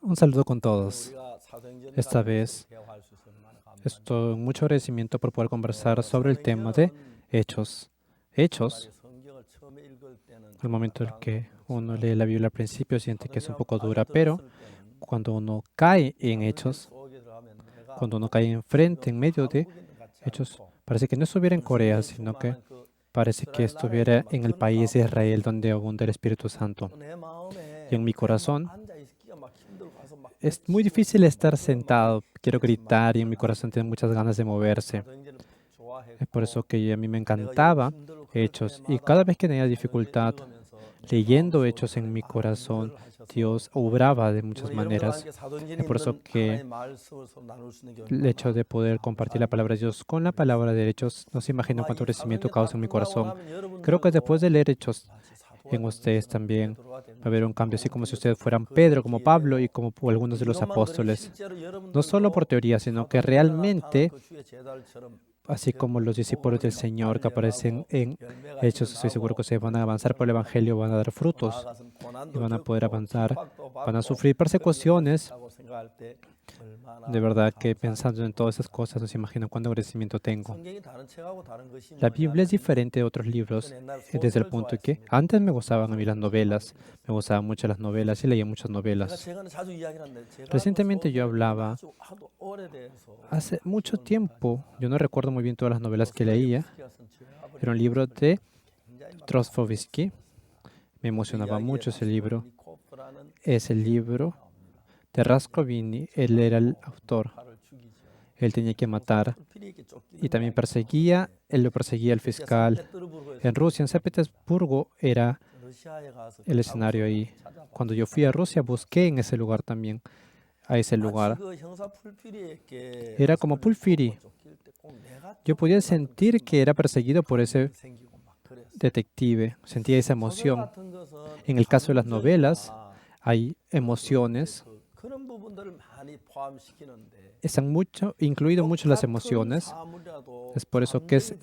Un saludo con todos. Esta vez estoy en mucho agradecimiento por poder conversar sobre el tema de hechos. Hechos, al momento en que uno lee la Biblia al principio siente que es un poco dura, pero cuando uno cae en hechos, cuando uno cae enfrente, en medio de hechos, parece que no estuviera en Corea, sino que parece que estuviera en el país de Israel donde abunda el Espíritu Santo. Y en mi corazón es muy difícil estar sentado. Quiero gritar y en mi corazón tiene muchas ganas de moverse. Es por eso que a mí me encantaba Hechos. Y cada vez que tenía dificultad leyendo Hechos en mi corazón, Dios obraba de muchas maneras. Es por eso que el hecho de poder compartir la palabra de Dios con la palabra de Hechos, no se imaginan cuánto crecimiento causa en mi corazón. Creo que después de leer Hechos en ustedes también va a haber un cambio, así como si ustedes fueran Pedro, como Pablo y como algunos de los apóstoles. No solo por teoría, sino que realmente, así como los discípulos del Señor que aparecen en Hechos, estoy seguro que ustedes van a avanzar por el Evangelio, van a dar frutos y van a poder avanzar, van a sufrir persecuciones. De verdad que pensando en todas esas cosas, no se imaginan cuánto agradecimiento tengo. La Biblia es diferente de otros libros desde el punto de que antes me gustaban a mí las novelas, me gustaban mucho las novelas y leía muchas novelas. Recientemente yo hablaba, hace mucho tiempo, yo no recuerdo muy bien todas las novelas que leía, era un libro de Dostoyevsky, me emocionaba mucho ese libro. Es el libro de Raskolnikov, él era el autor. Él tenía que matar y también perseguía, él lo perseguía el fiscal. En Rusia, en San Petersburgo, era el escenario ahí. Cuando yo fui a Rusia, busqué en ese lugar también, a ese lugar. Era como Pulfiri. Yo podía sentir que era perseguido por ese detective, sentía esa emoción. En el caso de las novelas, hay emociones. Están incluido mucho las emociones. Es por eso que es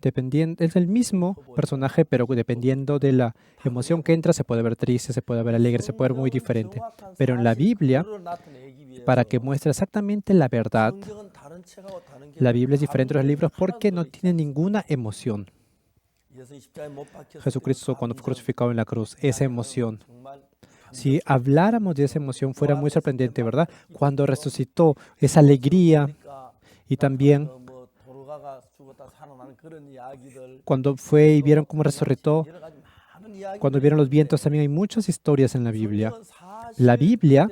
el mismo personaje, pero dependiendo de la emoción que entra, se puede ver triste, se puede ver alegre, se puede ver muy diferente. Pero en la Biblia, para que muestre exactamente la verdad, la Biblia es diferente de los libros porque no tiene ninguna emoción. Jesucristo, cuando fue crucificado en la cruz, esa emoción. Si habláramos de esa emoción, fuera muy sorprendente, ¿verdad? Cuando resucitó, esa alegría y también cuando fue y vieron cómo resucitó, cuando vieron los vientos, también hay muchas historias en la Biblia. La Biblia,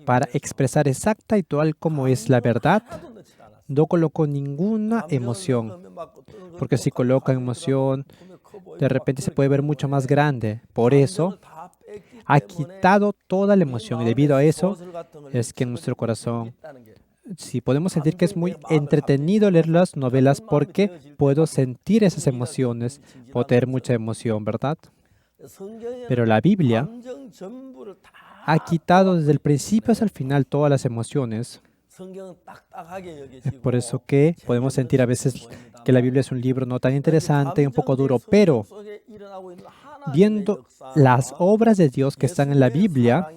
para expresar exacta y tal como es la verdad, no colocó ninguna emoción, porque si coloca emoción, de repente se puede ver mucho más grande. Por eso, ha quitado toda la emoción y debido a eso es que en nuestro corazón, sí podemos sentir que es muy entretenido leer las novelas porque puedo sentir esas emociones, puedo tener mucha emoción, ¿verdad? Pero la Biblia ha quitado desde el principio hasta el final todas las emociones. Es por eso que podemos sentir a veces que la Biblia es un libro no tan interesante, un poco duro, pero viendo las obras de Dios que están en la Biblia,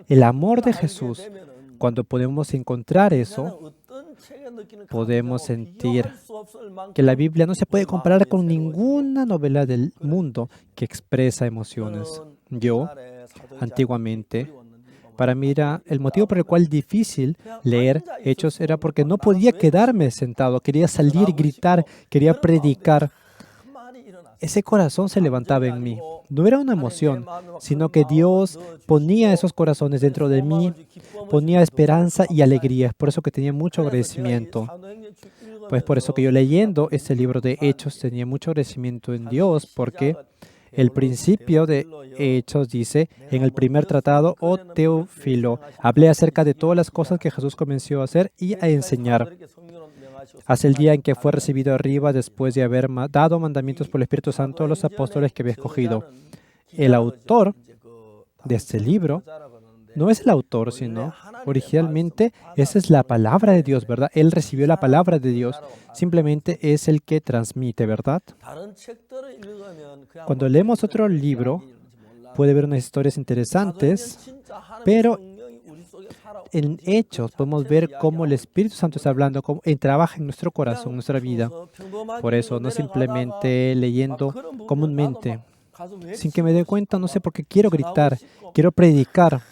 el amor de Jesús, cuando podemos encontrar eso, podemos sentir que la Biblia no se puede comparar con ninguna novela del mundo que expresa emociones. Yo, antiguamente, para mí era el motivo por el cual difícil leer Hechos era porque no podía quedarme sentado, quería salir, gritar, quería predicar. Ese corazón se levantaba en mí. No era una emoción, sino que Dios ponía esos corazones dentro de mí, ponía esperanza y alegría. Es por eso que tenía mucho agradecimiento. Pues por eso que yo leyendo este libro de Hechos tenía mucho agradecimiento en Dios, porque el principio de Hechos dice, en el primer tratado, oh Teófilo, hablé acerca de todas las cosas que Jesús comenzó a hacer y a enseñar hasta el día en que fue recibido arriba después de haber dado mandamientos por el Espíritu Santo a los apóstoles que había escogido. El autor de este libro no es el autor, sino originalmente esa es la palabra de Dios, ¿verdad? Él recibió la palabra de Dios, simplemente es el que transmite, ¿verdad? Cuando leemos otro libro, puede ver unas historias interesantes, pero en Hechos podemos ver cómo el Espíritu Santo está hablando, cómo Él trabaja en nuestro corazón, en nuestra vida. Por eso, no simplemente leyendo comúnmente, sin que me dé cuenta, no sé por qué quiero gritar, quiero predicar.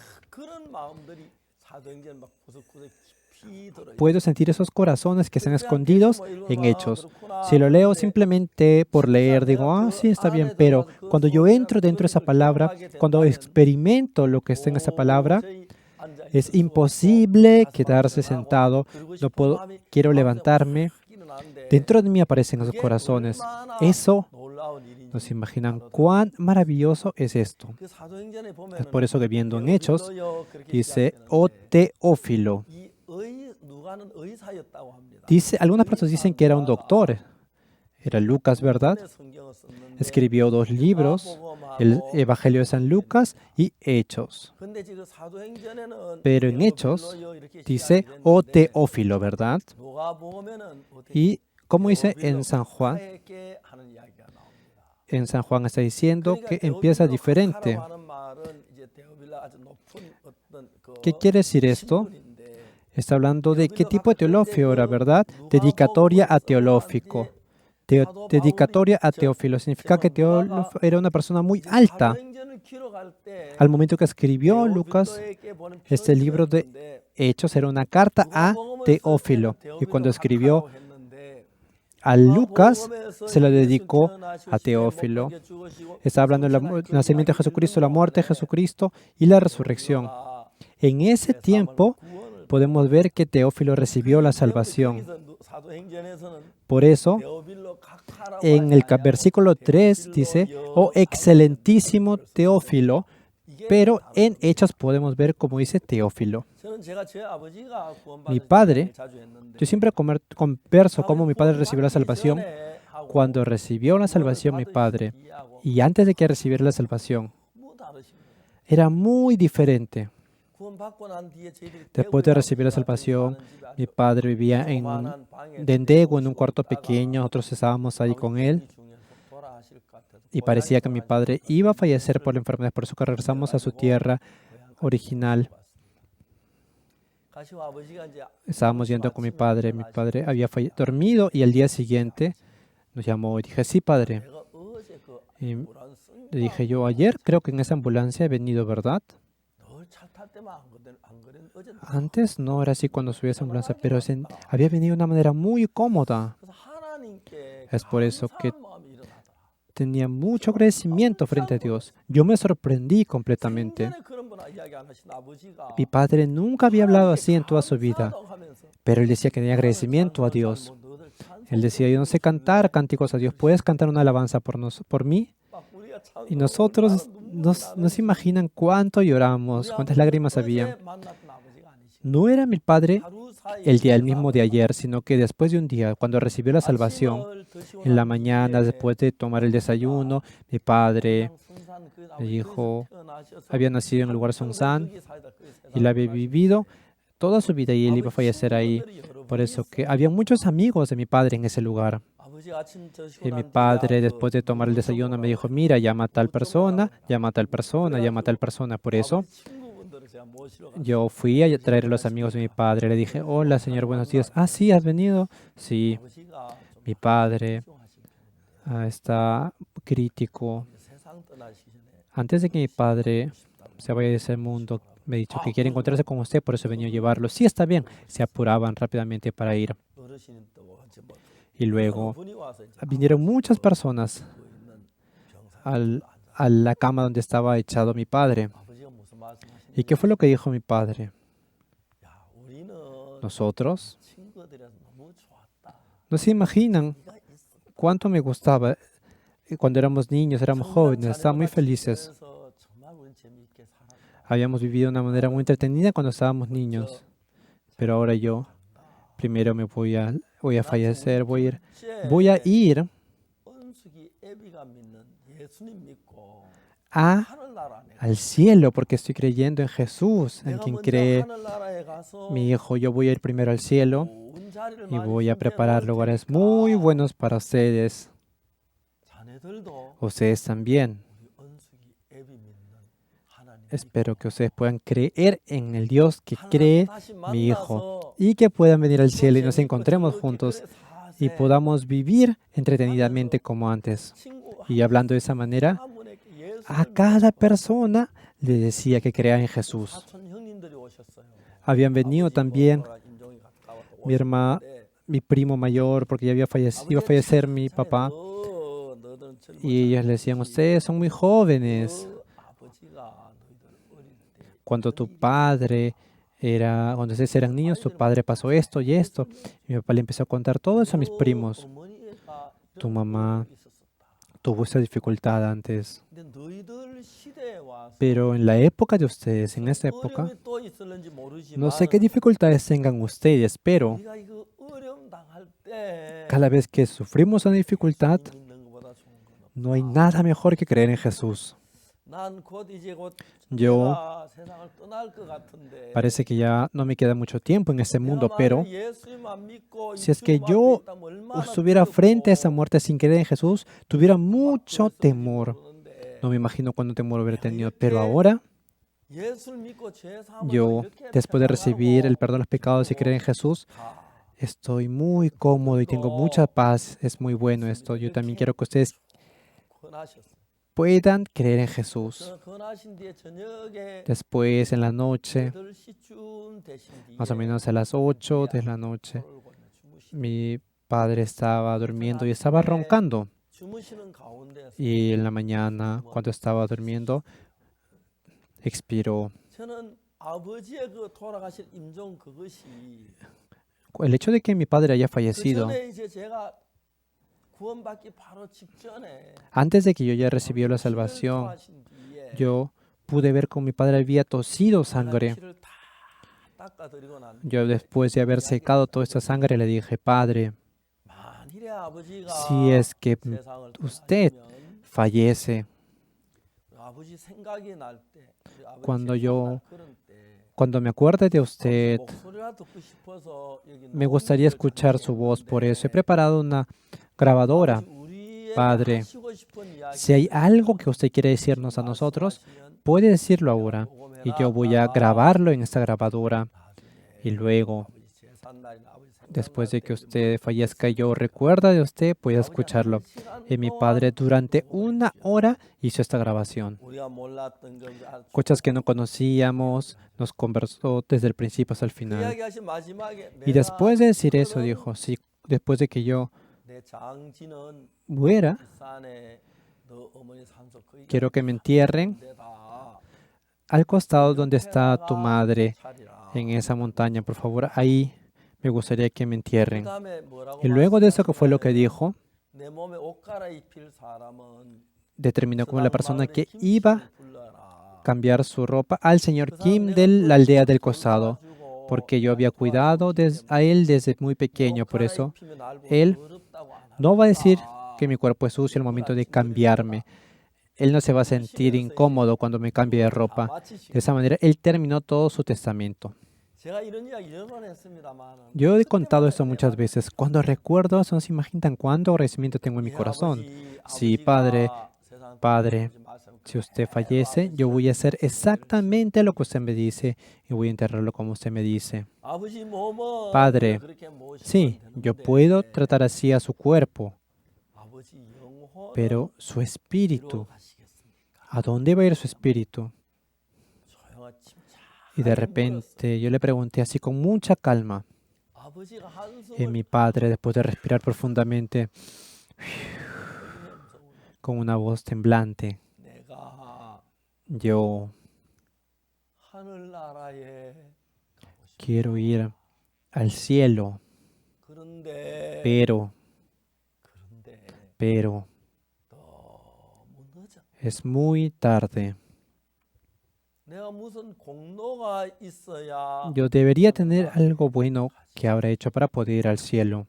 Puedo sentir esos corazones que están escondidos en Hechos. Si lo leo simplemente por leer, digo, ah, sí, está bien, pero cuando yo entro dentro de esa palabra, cuando experimento lo que está en esa palabra, es imposible quedarse sentado. No puedo, quiero levantarme. Dentro de mí aparecen esos corazones. Eso, no se imaginan cuán maravilloso es esto. Es por eso que viendo en Hechos, dice, oh Teófilo. Dice, algunas personas dicen que era un doctor. Era Lucas, ¿verdad? Escribió 2 libros, el Evangelio de San Lucas y Hechos. Pero en Hechos dice, oh Teófilo, ¿verdad? Y como dice en San Juan está diciendo que empieza diferente. ¿Qué quiere decir esto? Está hablando de qué tipo de teologio era, ¿verdad? Dedicatoria a teolófico. Dedicatoria a Teófilo significa que Teófilo era una persona muy alta. Al momento que escribió Lucas, este libro de Hechos era una carta a Teófilo. Y cuando escribió a Lucas, se lo dedicó a Teófilo. Está hablando del nacimiento de Jesucristo, la muerte de Jesucristo y la resurrección. En ese tiempo podemos ver que Teófilo recibió la salvación. Por eso, en el versículo 3 dice, oh excelentísimo Teófilo, pero en Hechos podemos ver como dice Teófilo. Mi padre, yo siempre converso cómo mi padre recibió la salvación. Cuando recibió la salvación mi padre, y antes de que recibiera la salvación, era muy diferente. Después de recibir la salvación, mi padre vivía en un dendego, en un cuarto pequeño. Nosotros estábamos ahí con él y parecía que mi padre iba a fallecer por la enfermedad. Por eso que regresamos a su tierra original. Estábamos yendo con mi padre. Mi padre había dormido y al día siguiente nos llamó y dije, sí, padre. Y le dije yo, ayer creo que en esa ambulancia he venido, ¿verdad? Antes no era así cuando subía esa ambulancia, pero había venido de una manera muy cómoda. Es por eso que tenía mucho agradecimiento frente a Dios. Yo me sorprendí completamente. Mi padre nunca había hablado así en toda su vida, pero él decía que tenía agradecimiento a Dios. Él decía, yo no sé cantar cánticos a Dios, ¿puedes cantar una alabanza por mí? Y nosotros nos imaginan cuánto lloramos, cuántas lágrimas había. No era mi padre el mismo de ayer, sino que después de un día, cuando recibió la salvación, en la mañana, después de tomar el desayuno, mi padre me dijo, había nacido en el lugar Songsan y la había vivido toda su vida y él iba a fallecer ahí. Por eso que había muchos amigos de mi padre en ese lugar. Y mi padre, después de tomar el desayuno, me dijo, mira, llama a tal persona, llama a tal persona, llama a tal persona. Por eso, yo fui a traer a los amigos de mi padre. Le dije, hola, señor, buenos días. Ah, sí, ¿has venido? Sí. Mi padre está crítico. Antes de que mi padre se vaya de ese mundo, me ha dicho que quiere encontrarse con usted, por eso venía a llevarlo. Sí, está bien. Se apuraban rápidamente para ir. Y luego vinieron muchas personas a la cama donde estaba echado mi padre. ¿Y qué fue lo que dijo mi padre? Nosotros no se imaginan cuánto me gustaba. Cuando éramos niños, éramos jóvenes, estábamos muy felices. Habíamos vivido de una manera muy entretenida cuando estábamos niños. Pero ahora yo, primero me voy a fallecer, voy a ir al cielo porque estoy creyendo en Jesús, en quien cree mi hijo. Yo voy a ir primero al cielo y voy a preparar lugares muy buenos para ustedes. Ustedes también espero que ustedes puedan creer en el Dios que cree mi hijo y que puedan venir al cielo y nos encontremos juntos y podamos vivir entretenidamente como antes. Y hablando de esa manera, a cada persona le decía que crea en Jesús. Habían venido también mi hermana, mi primo mayor, porque ya iba a fallecer mi papá. Y ellos le decían, ustedes son muy jóvenes. Cuando ustedes eran niños, tu padre pasó esto y esto. Y mi papá le empezó a contar todo eso a mis primos. Tu mamá tuvo esa dificultad antes. Pero en la época de ustedes, en esta época, no sé qué dificultades tengan ustedes, pero cada vez que sufrimos una dificultad, no hay nada mejor que creer en Jesús. Yo parece que ya no me queda mucho tiempo en este mundo, pero si es que yo estuviera frente a esa muerte sin creer en Jesús, tuviera mucho temor. No me imagino cuánto temor hubiera tenido, pero ahora yo, después de recibir el perdón de los pecados y creer en Jesús, estoy muy cómodo y tengo mucha paz. Es muy bueno esto. Yo también quiero que ustedes puedan creer en Jesús. Después, en la noche, más o menos a las 8 de la noche, mi padre estaba durmiendo y estaba roncando. Y en la mañana, cuando estaba durmiendo, expiró. El hecho de que mi padre haya fallecido, antes de que yo ya recibiera la salvación, yo pude ver cómo mi padre había tosido sangre. Yo, después de haber secado toda esta sangre, le dije, Padre, si es que usted fallece, cuando me acuerde de usted, me gustaría escuchar su voz. Por eso he preparado una grabadora. Padre, si hay algo que usted quiere decirnos a nosotros, puede decirlo ahora. Y yo voy a grabarlo en esta grabadora. Y luego, después de que usted fallezca, yo recuerda de usted, voy a escucharlo. Y mi padre durante 1 hora hizo esta grabación. Cosas que no conocíamos, nos conversó desde el principio hasta el final. Y después de decir eso, dijo, sí, después de que yo muera, quiero que me entierren al costado donde está tu madre, en esa montaña, por favor, ahí me gustaría que me entierren. Y luego de eso, que fue lo que dijo, determinó como la persona que iba a cambiar su ropa al señor Kim de la aldea del costado, porque yo había cuidado a él desde muy pequeño. Por eso, él no va a decir que mi cuerpo es sucio al momento de cambiarme. Él no se va a sentir incómodo cuando me cambie de ropa. De esa manera, él terminó todo su testamento. Yo he contado esto muchas veces. Cuando recuerdo eso, no se imaginan cuánto agradecimiento tengo en mi corazón. Sí, Padre, si usted fallece, yo voy a hacer exactamente lo que usted me dice y voy a enterrarlo como usted me dice. Padre, sí, yo puedo tratar así a su cuerpo, pero su espíritu, ¿a dónde va a ir su espíritu? Y de repente yo le pregunté así con mucha calma. Y mi padre, después de respirar profundamente, con una voz temblante, yo quiero ir al cielo, pero es muy tarde. Yo debería tener algo bueno que habrá hecho para poder ir al cielo.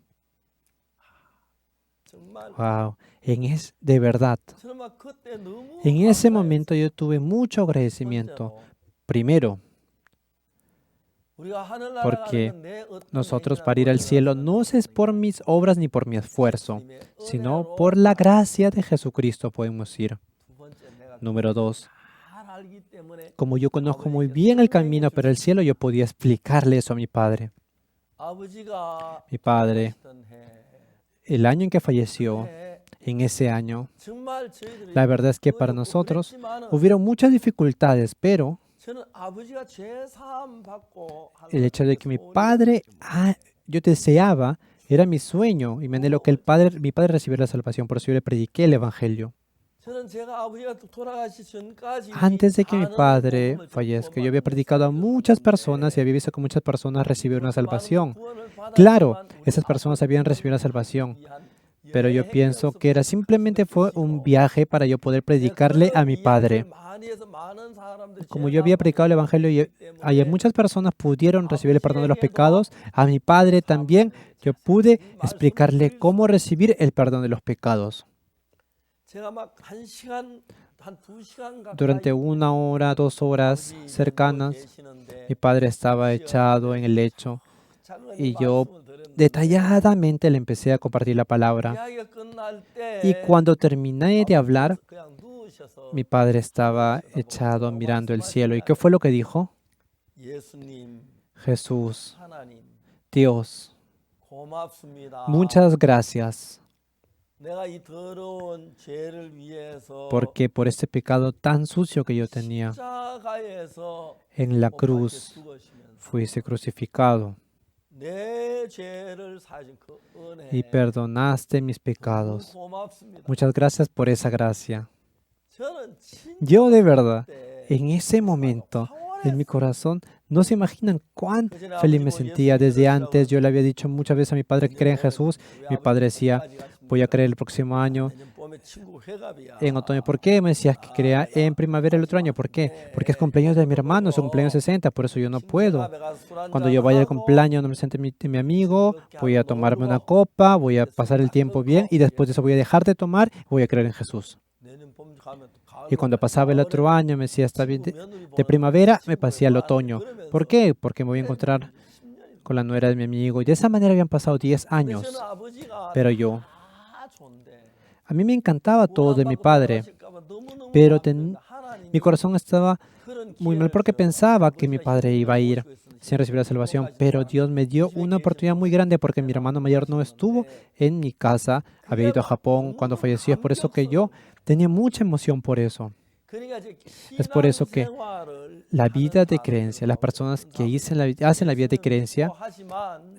Wow, de verdad. En ese momento yo tuve mucho agradecimiento. Primero, porque nosotros para ir al cielo no es por mis obras ni por mi esfuerzo, sino por la gracia de Jesucristo podemos ir. Número 2, Como yo conozco muy bien el camino para el cielo, yo podía explicarle eso a mi padre. Mi padre, el año en que falleció, en ese año, la verdad es que para nosotros hubieron muchas dificultades, pero el hecho de que mi padre, yo deseaba, era mi sueño y me anheló que mi padre recibiera la salvación. Por eso yo le prediqué el Evangelio. Antes de que mi padre fallezca, yo había predicado a muchas personas y había visto que muchas personas recibieron una salvación. Claro, esas personas habían recibido la salvación, pero yo pienso que simplemente fue un viaje para yo poder predicarle a mi padre. Como yo había predicado el Evangelio y muchas personas pudieron recibir el perdón de los pecados, a mi padre también yo pude explicarle cómo recibir el perdón de los pecados. Durante 1 hora, 2 horas cercanas, mi padre estaba echado en el lecho y yo detalladamente le empecé a compartir la palabra. Y cuando terminé de hablar, mi padre estaba echado mirando el cielo. ¿Y qué fue lo que dijo? Jesús, Dios, muchas gracias, porque por este pecado tan sucio que yo tenía, en la cruz fuiste crucificado y perdonaste mis pecados. Muchas gracias por esa gracia. Yo de verdad, en ese momento, en mi corazón, no se imaginan cuán feliz me sentía. Desde antes yo le había dicho muchas veces a mi padre que creía en Jesús. Mi padre decía, voy a creer el próximo año en otoño. ¿Por qué? Me decía que crea en primavera el otro año. ¿Por qué? Porque es cumpleaños de mi hermano, es su cumpleaños 60, por eso yo no puedo. Cuando yo vaya al cumpleaños no me siente mi amigo, voy a tomarme una copa, voy a pasar el tiempo bien y después de eso voy a dejar de tomar y voy a creer en Jesús. Y cuando pasaba el otro año, me decía, está bien, de primavera me pasé al otoño. ¿Por qué? Porque me voy a encontrar con la nuera de mi amigo. Y de esa manera habían pasado 10 años. Pero a mí me encantaba todo de mi padre, pero mi corazón estaba muy mal porque pensaba que mi padre iba a ir sin recibir la salvación. Pero Dios me dio una oportunidad muy grande porque mi hermano mayor no estuvo en mi casa, había ido a Japón cuando falleció. Es por eso que yo tenía mucha emoción por eso. Es por eso que la vida de creencia, las personas que hacen la vida de creencia,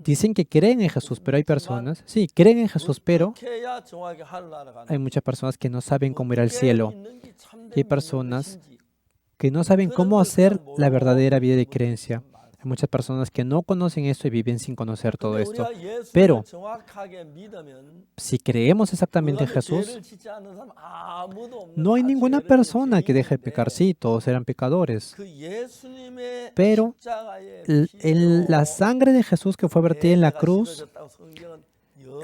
dicen que creen en Jesús, pero hay personas, sí, creen en Jesús, pero hay muchas personas que no saben cómo ir al cielo. Y hay personas que no saben cómo hacer la verdadera vida de creencia. Hay muchas personas que no conocen esto y viven sin conocer todo esto. Pero si creemos exactamente en Jesús, no hay ninguna persona que deje de pecar. Sí, todos eran pecadores. Pero la sangre de Jesús que fue vertida en la cruz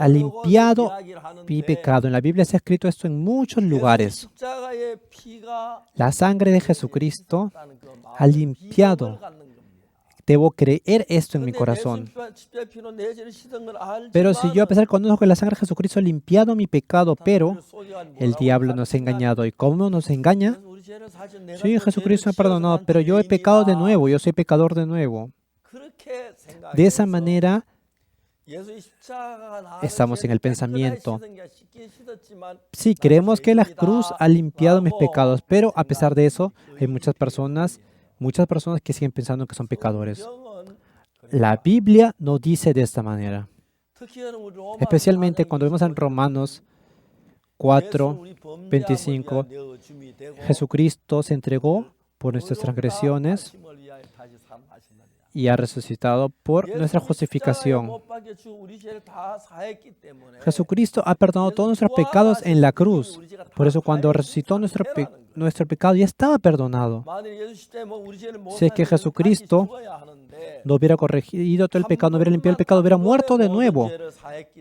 ha limpiado mi pecado. En la Biblia se ha escrito esto en muchos lugares. La sangre de Jesucristo ha limpiado. Debo creer esto en mi corazón. Pero si yo a pesar conozco que la sangre de Jesucristo ha limpiado mi pecado, pero el diablo nos ha engañado. ¿Y cómo nos engaña? Sí, Jesucristo me ha perdonado, pero yo he pecado de nuevo, yo soy pecador de nuevo. De esa manera, estamos en el pensamiento. Sí, creemos que la cruz ha limpiado mis pecados, pero a pesar de eso, hay muchas personas que siguen pensando que son pecadores. La Biblia no dice de esta manera. Especialmente cuando vemos en Romanos 4:25, Jesucristo se entregó por nuestras transgresiones y ha resucitado por nuestra justificación. Jesucristo ha perdonado todos nuestros pecados en la cruz. Por eso cuando resucitó nuestro pecado ya estaba perdonado. Si es que Jesucristo no hubiera corregido todo el pecado, no hubiera limpiado el pecado, hubiera muerto de nuevo.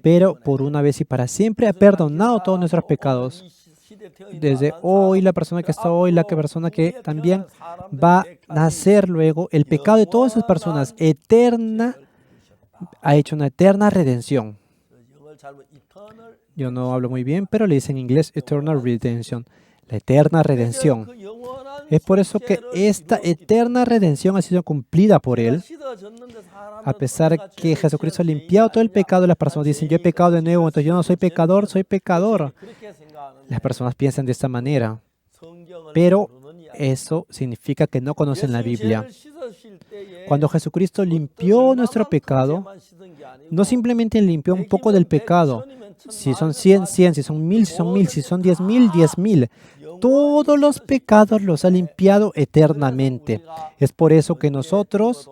Pero por una vez y para siempre ha perdonado todos nuestros pecados. Desde hoy, la persona que está hoy, la persona que también va a nacer luego, el pecado de todas esas personas ha hecho una eterna redención. Yo no hablo muy bien, pero le dicen en inglés Eternal Redemption, la eterna redención. Es por eso que esta eterna redención ha sido cumplida por Él. A pesar que Jesucristo ha limpiado todo el pecado, las personas dicen, yo he pecado de nuevo, entonces yo no soy pecador, soy pecador. Las personas piensan de esta manera, pero eso significa que no conocen la Biblia. Cuando Jesucristo limpió nuestro pecado, no simplemente limpió un poco del pecado. Si son 100, 100, si son 1000, si son 1000, si son 10,000, 10,000. Todos los pecados los ha limpiado eternamente. Es por eso que nosotros,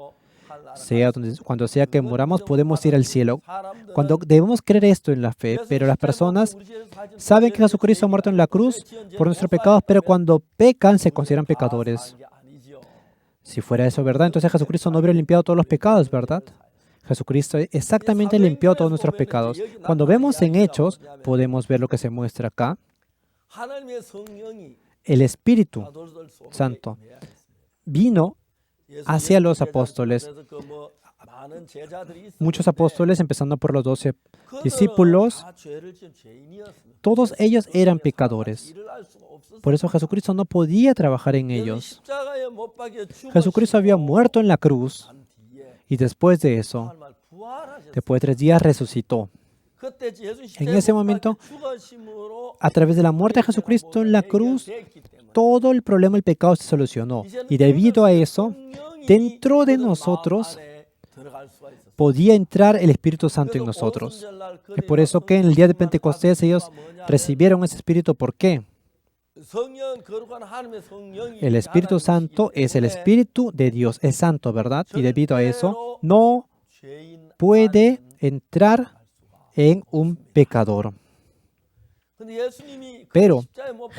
cuando sea que moramos, podemos ir al cielo. Cuando debemos creer esto en la fe, pero las personas saben que Jesucristo ha muerto en la cruz por nuestros pecados, pero cuando pecan se consideran pecadores. Si fuera eso verdad, entonces Jesucristo no habría limpiado todos los pecados, ¿verdad? Jesucristo exactamente limpió todos nuestros pecados. Cuando vemos en Hechos, podemos ver lo que se muestra acá. El Espíritu Santo vino hacia los apóstoles. Muchos apóstoles, empezando por los 12 discípulos, todos ellos eran pecadores. Por eso Jesucristo no podía trabajar en ellos. Jesucristo había muerto en la cruz y después de eso, después de 3 días, resucitó. En ese momento, a través de la muerte de Jesucristo en la cruz, todo el problema del pecado se solucionó. Y debido a eso, dentro de nosotros podía entrar el Espíritu Santo en nosotros. Es por eso que en el día de Pentecostés ellos recibieron ese Espíritu. ¿Por qué? El Espíritu Santo es el Espíritu de Dios, es santo, ¿verdad? Y debido a eso, no puede entrar en un pecador. Pero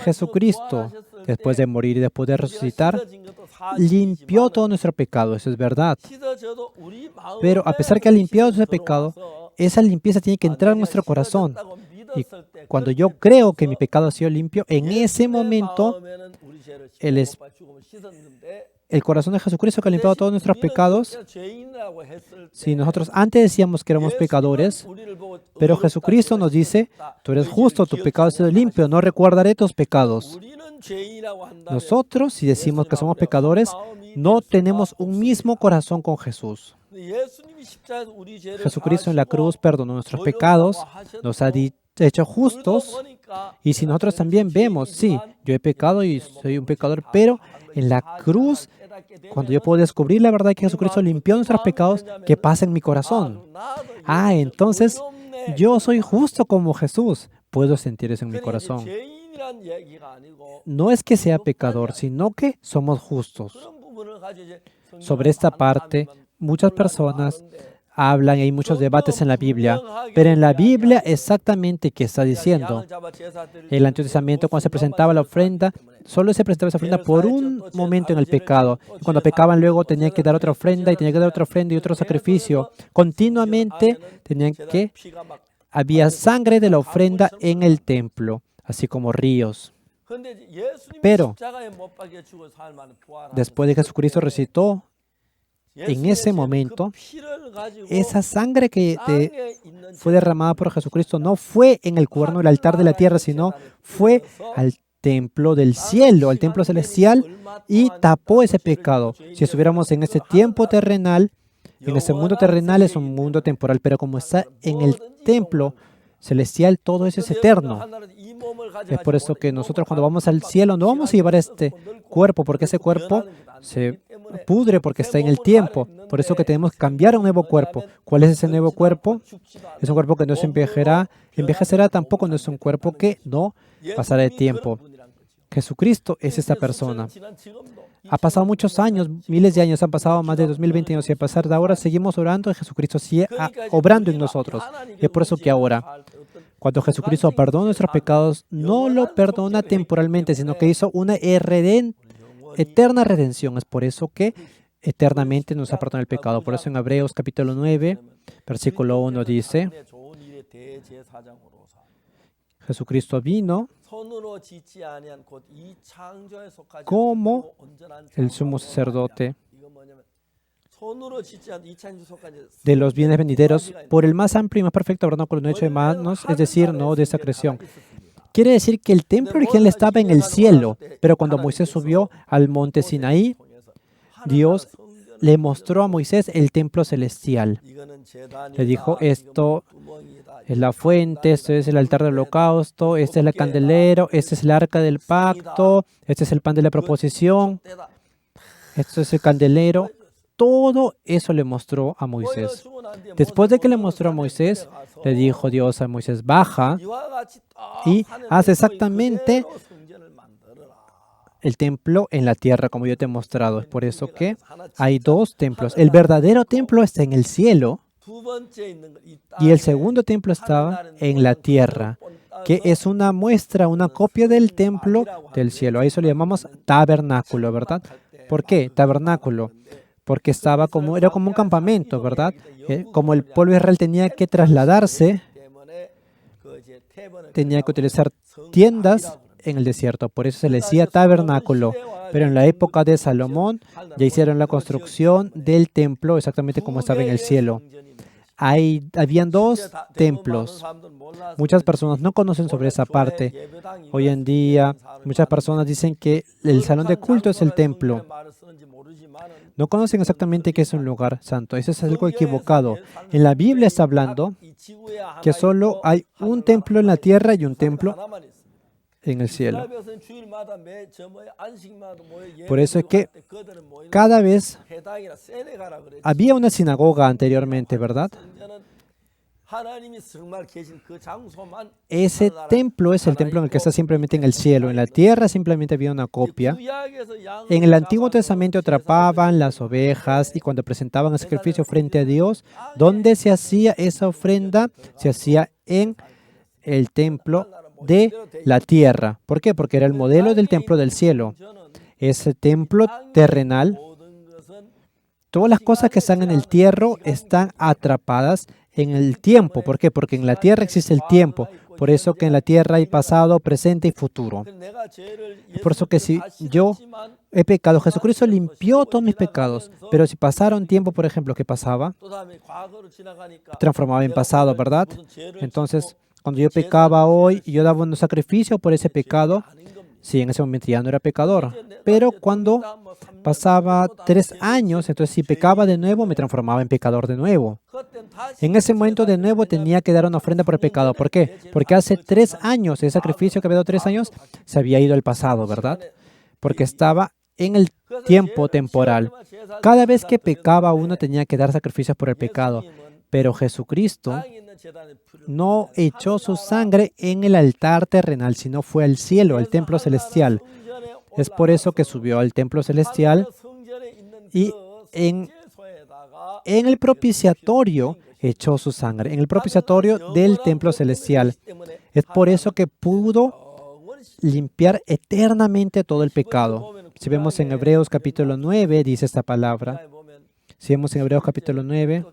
Jesucristo, después de morir y después de resucitar, limpió todo nuestro pecado, eso es verdad. Pero a pesar que ha limpiado ese pecado, esa limpieza tiene que entrar en nuestro corazón. Y cuando yo creo que mi pecado ha sido limpio, en ese momento el corazón de Jesucristo que ha limpiado todos nuestros pecados. Si nosotros antes decíamos que éramos pecadores, pero Jesucristo nos dice, tú eres justo, tu pecado ha sido limpio, no recordaré tus pecados. Nosotros, si decimos que somos pecadores, no tenemos un mismo corazón con Jesús. Jesucristo en la cruz perdonó nuestros pecados, nos ha hecho justos, y si nosotros también vemos, sí, yo he pecado y soy un pecador, pero en la cruz, cuando yo puedo descubrir la verdad que Jesucristo limpió nuestros pecados, ¿qué pasa en mi corazón? Entonces yo soy justo como Jesús. Puedo sentir eso en mi corazón. No es que sea pecador, sino que somos justos. Sobre esta parte, muchas personas hablan y hay muchos debates en la Biblia, pero en la Biblia exactamente qué está diciendo. El Antiguo Testamento, cuando se presentaba la ofrenda, solo se presentaba esa ofrenda por un momento en el pecado. Y cuando pecaban luego tenían que dar otra ofrenda y tenían que dar otra ofrenda y otro sacrificio. Continuamente había sangre de la ofrenda en el templo, así como ríos. Pero después de que Jesucristo resucitó, en ese momento, esa sangre que fue derramada por Jesucristo no fue en el cuerno del altar de la tierra, sino fue al templo del cielo, al templo celestial, y tapó ese pecado. Si estuviéramos en este tiempo terrenal, en este mundo terrenal es un mundo temporal, pero como está en el templo celestial, todo eso es eterno. Es por eso que nosotros cuando vamos al cielo no vamos a llevar este cuerpo, porque ese cuerpo se pudre porque está en el tiempo. Por eso que tenemos que cambiar a un nuevo cuerpo. ¿Cuál es ese nuevo cuerpo? Es un cuerpo que no se envejecerá, tampoco no es un cuerpo que no pasará de tiempo. Jesucristo es esta persona. Ha pasado muchos años, miles de años, han pasado más de 2020 años y a pesar de ahora seguimos orando y Jesucristo sigue obrando en nosotros. Y es por eso que ahora, cuando Jesucristo perdona nuestros pecados, no lo perdona temporalmente, sino que hizo una eterna redención. Es por eso que eternamente nos ha perdonado el pecado. Por eso en Hebreos capítulo 9, versículo 1 dice, Jesucristo vino como el sumo sacerdote de los bienes venideros por el más amplio y más perfecto tabernáculo no hecho de manos, es decir, no de esa creación. Quiere decir que el templo original estaba en el cielo, pero cuando Moisés subió al monte Sinaí, Dios le mostró a Moisés el templo celestial. Le dijo, esto es la fuente, esto es el altar del holocausto, este es el candelero, este es el arca del pacto, este es el pan de la proposición, esto es el candelero. Todo eso le mostró a Moisés. Después de que le mostró a Moisés, le dijo Dios a Moisés, baja y haz exactamente el templo en la tierra, como yo te he mostrado. Es por eso que hay dos templos. El verdadero templo está en el cielo y el segundo templo estaba en la tierra, que es una muestra, una copia del templo del cielo. A eso le llamamos tabernáculo, ¿verdad? ¿Por qué tabernáculo? Porque era como un campamento, ¿verdad? Como el pueblo de Israel tenía que trasladarse, tenía que utilizar tiendas en el desierto. Por eso se le decía tabernáculo. Pero en la época de Salomón ya hicieron la construcción del templo exactamente como estaba en el cielo. Habían dos templos. Muchas personas no conocen sobre esa parte. Hoy en día, muchas personas dicen que el salón de culto es el templo. No conocen exactamente qué es un lugar santo. Eso es algo equivocado. En la Biblia está hablando que solo hay un templo en la tierra y un templo en el cielo. Por eso es que cada vez había una sinagoga anteriormente, ¿verdad? Ese templo es el templo en el que está simplemente en el cielo. En la tierra simplemente había una copia. En el Antiguo Testamento atrapaban las ovejas y cuando presentaban el sacrificio frente a Dios, ¿dónde se hacía esa ofrenda? Se hacía en el templo de la tierra. ¿Por qué? Porque era el modelo del templo del cielo. Ese templo terrenal, todas las cosas que están en el tierra están atrapadas en el tiempo. ¿Por qué? Porque en la tierra existe el tiempo. Por eso que en la tierra hay pasado, presente y futuro. Por eso que si yo he pecado, Jesucristo limpió todos mis pecados. Pero si pasara un tiempo, por ejemplo, ¿qué pasaba? Transformaba en pasado, ¿verdad? Entonces, cuando yo pecaba hoy y yo daba un sacrificio por ese pecado, sí, en ese momento ya no era pecador. Pero cuando pasaba 3 años, entonces si pecaba de nuevo, me transformaba en pecador de nuevo. En ese momento de nuevo tenía que dar una ofrenda por el pecado. ¿Por qué? Porque hace 3 años, ese sacrificio que había dado 3 años, se había ido al pasado, ¿verdad? Porque estaba en el tiempo temporal. Cada vez que pecaba uno tenía que dar sacrificios por el pecado. Pero Jesucristo no echó su sangre en el altar terrenal, sino fue al cielo, al templo celestial. Es por eso que subió al templo celestial y en el propiciatorio echó su sangre, en el propiciatorio del templo celestial. Es por eso que pudo limpiar eternamente todo el pecado. Si vemos en Hebreos capítulo 9, dice esta palabra. Si vemos en Hebreos capítulo 9,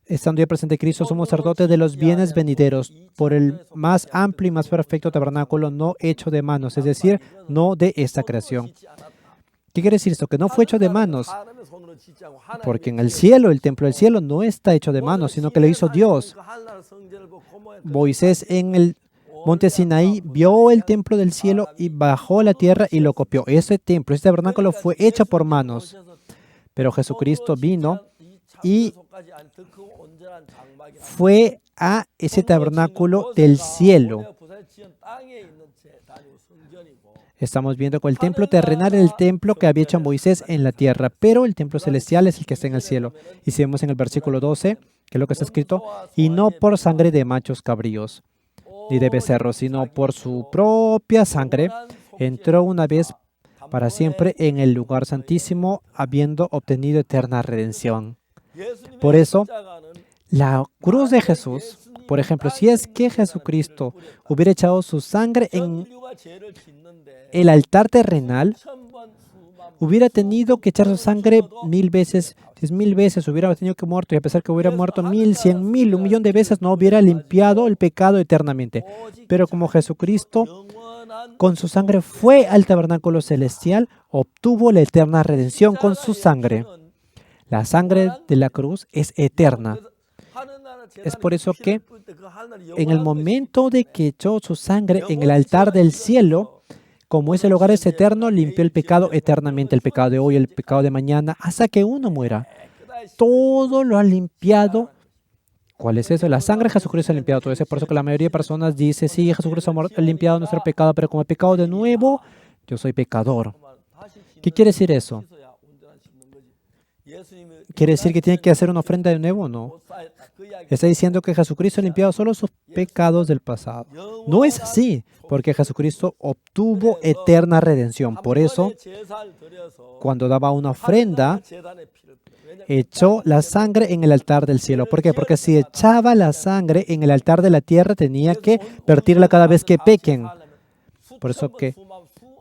estando ya presente Cristo, somos sacerdotes de los bienes venideros, por el más amplio y más perfecto tabernáculo no hecho de manos, es decir, no de esta creación. ¿Qué quiere decir esto? Que no fue hecho de manos, porque en el cielo, el templo del cielo no está hecho de manos, sino que lo hizo Dios. Moisés en el monte Sinaí vio el templo del cielo y bajó a la tierra y lo copió. Ese templo, ese tabernáculo fue hecho por manos, pero Jesucristo vino y fue a ese tabernáculo del cielo. Estamos viendo que el templo terrenal es el templo que había hecho Moisés en la tierra, pero el templo celestial es el que está en el cielo. Y si vemos en el versículo 12, que es lo que está escrito, y no por sangre de machos cabríos, ni de becerros, sino por su propia sangre, entró una vez para siempre en el lugar santísimo, habiendo obtenido eterna redención. Por eso, la cruz de Jesús, por ejemplo, si es que Jesucristo hubiera echado su sangre en el altar terrenal, hubiera tenido que echar su sangre 1000 veces, 10,000 veces, hubiera tenido que muerto, y a pesar que hubiera muerto 1000, 100,000, 1,000,000 de veces, no hubiera limpiado el pecado eternamente. Pero como Jesucristo, con su sangre fue al tabernáculo celestial, obtuvo la eterna redención con su sangre. La sangre de la cruz es eterna. Es por eso que en el momento de que echó su sangre en el altar del cielo, como ese lugar es eterno, limpió el pecado eternamente, el pecado de hoy, el pecado de mañana, hasta que uno muera. Todo lo ha limpiado. ¿Cuál es eso? La sangre de Jesucristo ha limpiado todo eso. Por eso que la mayoría de personas dice, sí, Jesucristo ha limpiado nuestro pecado, pero como he pecado de nuevo, yo soy pecador. ¿Qué quiere decir eso? ¿Quiere decir que tiene que hacer una ofrenda de nuevo? No. Está diciendo que Jesucristo ha limpiado solo sus pecados del pasado. No es así, porque Jesucristo obtuvo eterna redención. Por eso, cuando daba una ofrenda, echó la sangre en el altar del cielo. ¿Por qué? Porque si echaba la sangre en el altar de la tierra, tenía que vertirla cada vez que pequen. Por eso que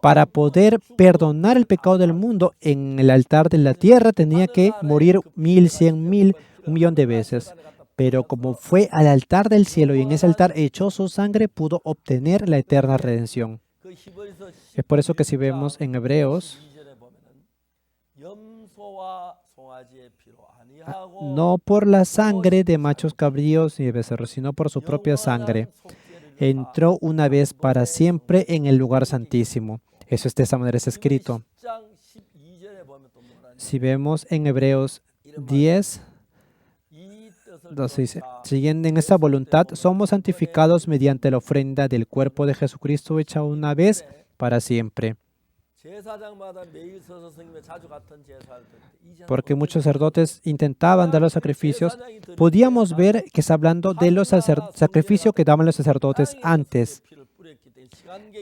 para poder perdonar el pecado del mundo en el altar de la tierra, tenía que morir 1000, 100,000, 1,000,000 de veces. Pero como fue al altar del cielo y en ese altar echó su sangre, pudo obtener la eterna redención. Es por eso que si vemos en Hebreos, no por la sangre de machos cabríos y de becerros, sino por su propia sangre, entró una vez para siempre en el lugar santísimo. Eso de esa manera es escrito. Si vemos en Hebreos 10, 12 dice, siguiendo en esta voluntad, somos santificados mediante la ofrenda del cuerpo de Jesucristo hecha una vez para siempre. Porque muchos sacerdotes intentaban dar los sacrificios. Podíamos ver que está hablando de los sacrificios que daban los sacerdotes antes.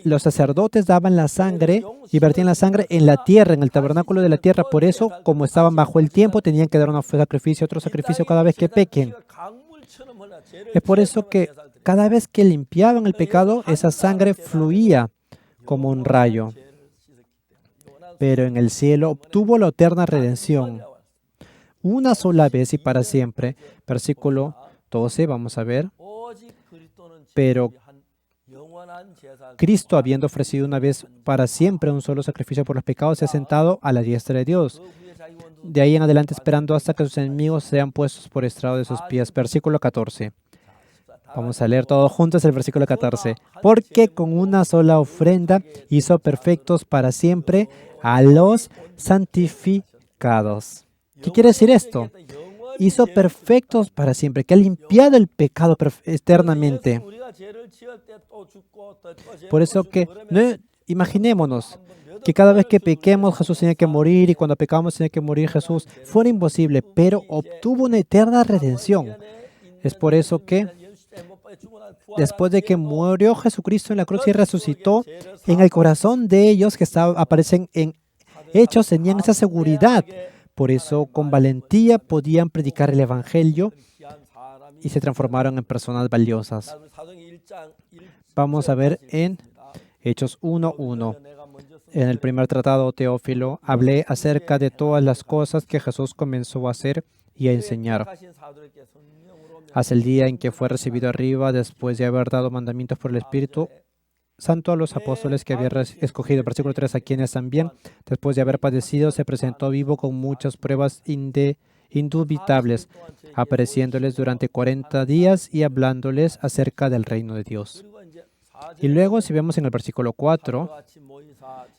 Los sacerdotes daban la sangre y vertían la sangre en la tierra, en el tabernáculo de la tierra. Por eso, como estaban bajo el tiempo, tenían que dar un sacrificio, otro sacrificio cada vez que pequen. Es por eso que cada vez que limpiaban el pecado, esa sangre fluía como un rayo. Pero en el cielo obtuvo la eterna redención, una sola vez y para siempre. Versículo 12, vamos a ver. Pero Cristo, habiendo ofrecido una vez para siempre un solo sacrificio por los pecados, se ha sentado a la diestra de Dios. De ahí en adelante esperando hasta que sus enemigos sean puestos por estrado de sus pies. Versículo 14. Vamos a leer todos juntos el versículo 14. Porque con una sola ofrenda hizo perfectos para siempre a los santificados. ¿Qué quiere decir esto? Hizo perfectos para siempre, que ha limpiado el pecado eternamente. Por eso que, imaginémonos que cada vez que pequemos Jesús tiene que morir y cuando pecamos tiene que morir Jesús. Fue imposible, pero obtuvo una eterna redención. Es por eso que después de que murió Jesucristo en la cruz y resucitó, en el corazón de ellos que aparecen en Hechos tenían esa seguridad. Por eso con valentía podían predicar el Evangelio y se transformaron en personas valiosas. Vamos a ver en Hechos 1:1. En el primer tratado, Teófilo, hablé acerca de todas las cosas que Jesús comenzó a hacer y a enseñar hasta el día en que fue recibido arriba, después de haber dado mandamientos por el Espíritu Santo a los apóstoles que había escogido. Versículo 3, a quienes también, después de haber padecido, se presentó vivo con muchas pruebas indubitables, apareciéndoles durante 40 días y hablándoles acerca del reino de Dios. Y luego, si vemos en el versículo 4,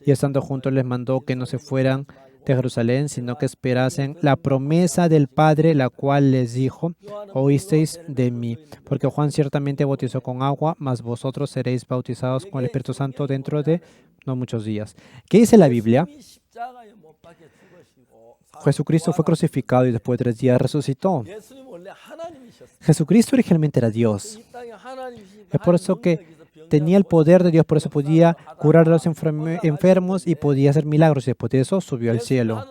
y estando juntos les mandó que no se fueran de Jerusalén, sino que esperasen la promesa del Padre, la cual les dijo, oísteis de mí, porque Juan ciertamente bautizó con agua, mas vosotros seréis bautizados con el Espíritu Santo dentro de no muchos días. ¿Qué dice la Biblia? Jesucristo fue crucificado y después de 3 días resucitó. Jesucristo originalmente era Dios. Es por eso que tenía el poder de Dios, por eso podía curar a los enfermos y podía hacer milagros. Y después de eso subió al cielo.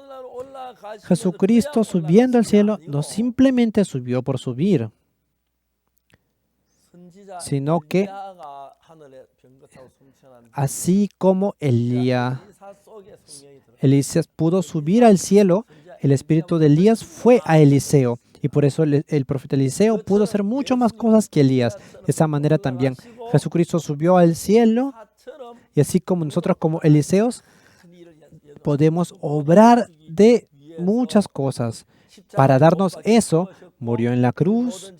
Jesucristo subiendo al cielo no simplemente subió por subir, sino que así como Elías pudo subir al cielo, el espíritu de Elías fue a Eliseo. Y por eso el profeta Eliseo pudo hacer mucho más cosas que Elías. De esa manera también Jesucristo subió al cielo y así como nosotros como Eliseos podemos obrar de muchas cosas. Para darnos eso, murió en la cruz,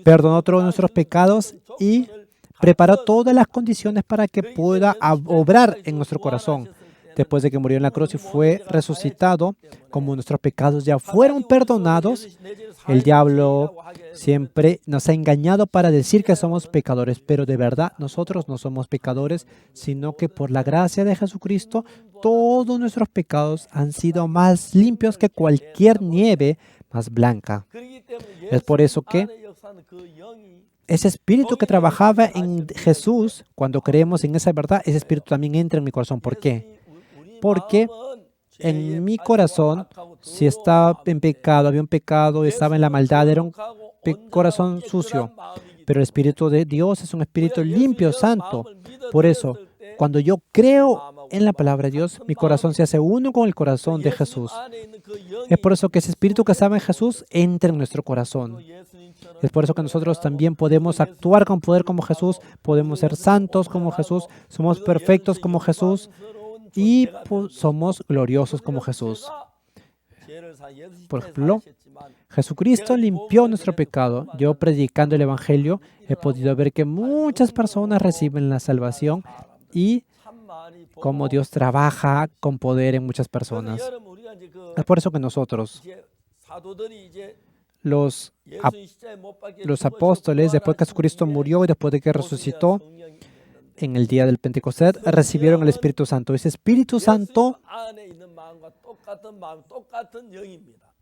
perdonó todos nuestros pecados y preparó todas las condiciones para que pueda obrar en nuestro corazón. Después de que murió en la cruz y fue resucitado, como nuestros pecados ya fueron perdonados, el diablo siempre nos ha engañado para decir que somos pecadores, pero de verdad nosotros no somos pecadores, sino que por la gracia de Jesucristo todos nuestros pecados han sido más limpios que cualquier nieve más blanca. Es por eso que ese espíritu que trabajaba en Jesús, cuando creemos en esa verdad, ese espíritu también entra en mi corazón. ¿Por qué? Porque en mi corazón, si estaba en pecado, había un pecado, estaba en la maldad, era un corazón sucio. Pero el Espíritu de Dios es un espíritu limpio, santo. Por eso, cuando yo creo en la palabra de Dios, mi corazón se hace uno con el corazón de Jesús. Es por eso que ese espíritu que estaba en Jesús entra en nuestro corazón. Es por eso que nosotros también podemos actuar con poder como Jesús, podemos ser santos como Jesús, somos perfectos como Jesús y somos gloriosos como Jesús. Por ejemplo, Jesucristo limpió nuestro pecado. Yo, predicando el Evangelio, he podido ver que muchas personas reciben la salvación y cómo Dios trabaja con poder en muchas personas. Es por eso que nosotros, los apóstoles, después que Jesucristo murió y después de que resucitó, en el día del Pentecostés, recibieron el Espíritu Santo. Ese Espíritu Santo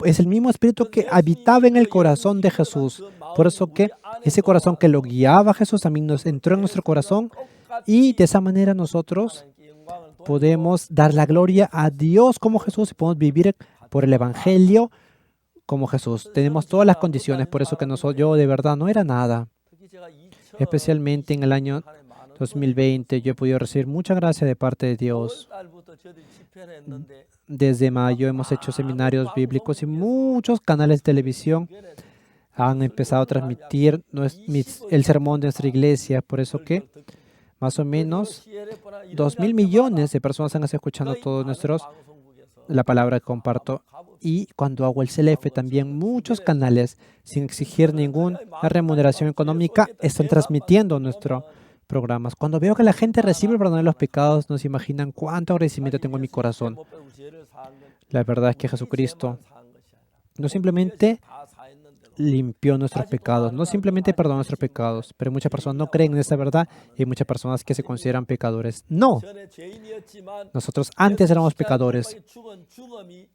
es el mismo Espíritu que habitaba en el corazón de Jesús. Por eso que ese corazón que lo guiaba a Jesús también nos entró en nuestro corazón y de esa manera nosotros podemos dar la gloria a Dios como Jesús y podemos vivir por el Evangelio como Jesús. Tenemos todas las condiciones, por eso que yo de verdad no era nada. Especialmente en el año 2020 yo he podido recibir mucha gracia de parte de Dios. Desde mayo hemos hecho seminarios bíblicos y muchos canales de televisión han empezado a transmitir el sermón de nuestra iglesia. Por eso que más o menos 2.000 millones de personas han estado escuchando la palabra que comparto. Y cuando hago el CLF, también muchos canales, sin exigir ninguna remuneración económica, están transmitiendo nuestros programas. Cuando veo que la gente recibe el perdón de los pecados, no se imaginan cuánto agradecimiento tengo en mi corazón. La verdad es que Jesucristo no simplemente limpió nuestros pecados, no simplemente perdonó nuestros pecados, pero muchas personas no creen en esta verdad y hay muchas personas que se consideran pecadores. No, nosotros antes éramos pecadores,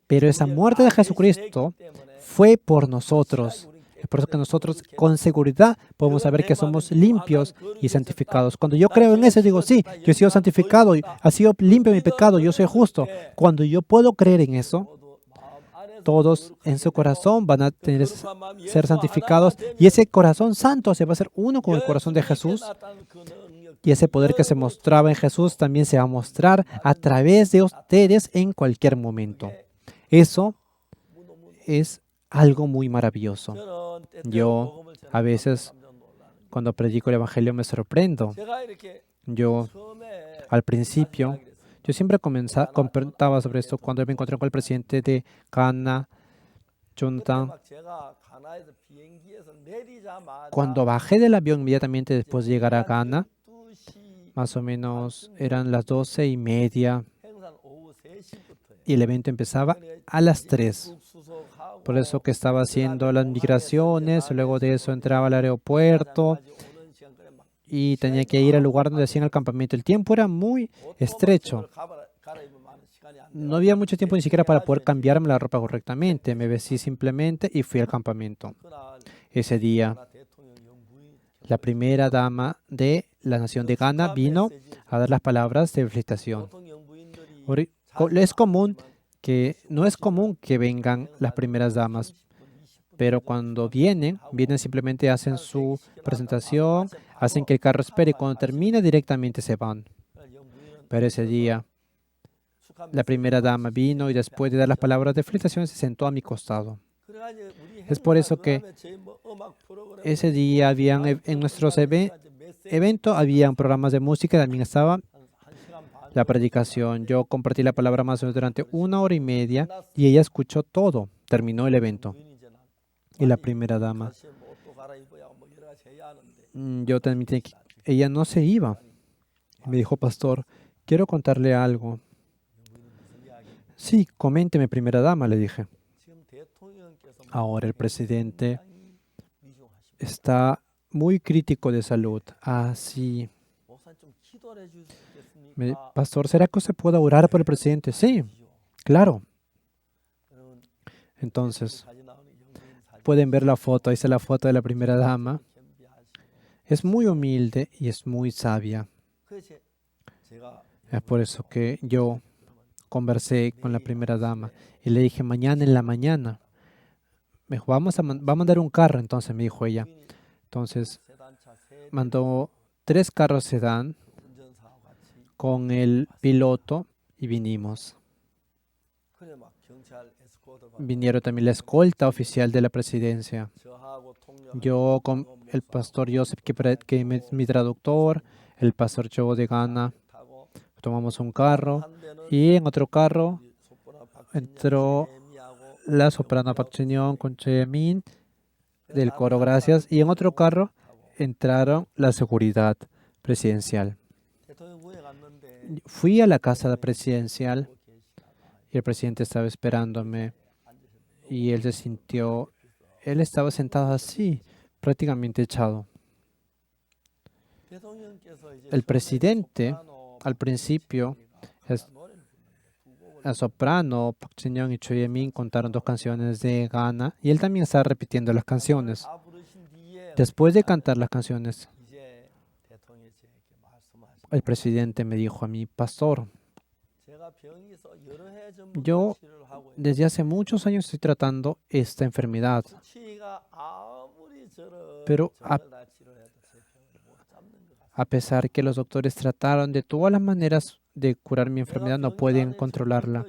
pero esa muerte de Jesucristo fue por nosotros. Es por eso que nosotros con seguridad podemos saber que somos limpios y santificados. Cuando yo creo en eso, digo, sí, yo he sido santificado, ha sido limpio mi pecado, yo soy justo. Cuando yo puedo creer en eso, todos en su corazón van a ser santificados y ese corazón santo se va a hacer uno con el corazón de Jesús. Y ese poder que se mostraba en Jesús también se va a mostrar a través de ustedes en cualquier momento. Eso es algo muy maravilloso. Yo a veces cuando predico el Evangelio me sorprendo. Yo al principio, yo siempre comentaba sobre esto cuando me encontré con el presidente de Ghana, Jonathan. Cuando bajé del avión inmediatamente después de llegar a Ghana, más o menos eran las 12:30 y el evento empezaba a las 3. Por eso que estaba haciendo las migraciones, luego de eso entraba al aeropuerto y tenía que ir al lugar donde hacían el campamento. El tiempo era muy estrecho. No había mucho tiempo ni siquiera para poder cambiarme la ropa correctamente. Me vestí simplemente y fui al campamento. Ese día, la primera dama de la nación de Ghana vino a dar las palabras de felicitación. No es común que vengan las primeras damas, pero cuando vienen simplemente hacen su presentación, hacen que el carro espere y cuando termina directamente se van. Pero ese día, la primera dama vino y después de dar las palabras de felicitación se sentó a mi costado. Es por eso que ese día en nuestros eventos habían programas de música, también estaba la predicación. Yo compartí la palabra más o menos durante 1 hora y media y ella escuchó todo. Terminó el evento. Y la primera dama, yo también ella no se iba. Me dijo, pastor, quiero contarle algo. Sí, coménteme, primera dama, le dije. Ahora el presidente está muy crítico de salud. Ah, sí. Pastor, ¿será que usted pueda orar por el presidente? Sí, claro. Entonces, pueden ver la foto. Ahí está la foto de la primera dama. Es muy humilde y es muy sabia. Es por eso que yo conversé con la primera dama y le dije, mañana en la mañana. Me dijo, va a mandar un carro, entonces me dijo ella. Entonces, mandó 3 carros sedán con el piloto y vinimos. Vinieron también la escolta oficial de la presidencia. Yo con el pastor Joseph, que es mi traductor, el pastor Joe de Ghana, tomamos un carro y en otro carro entró la soprano Park Chin-young con Chemin del coro Gracias y en otro carro entraron la seguridad presidencial. Fui a la casa presidencial y el presidente estaba esperándome y él estaba sentado así, prácticamente echado. El presidente, al principio, la soprano Park Chin-young y Choi Ye-min contaron 2 canciones de Ghana y él también estaba repitiendo las canciones. Después de cantar las canciones, el presidente me dijo a mí, pastor, yo desde hace muchos años estoy tratando esta enfermedad, pero a pesar que los doctores trataron de todas las maneras de curar mi enfermedad, no pueden controlarla.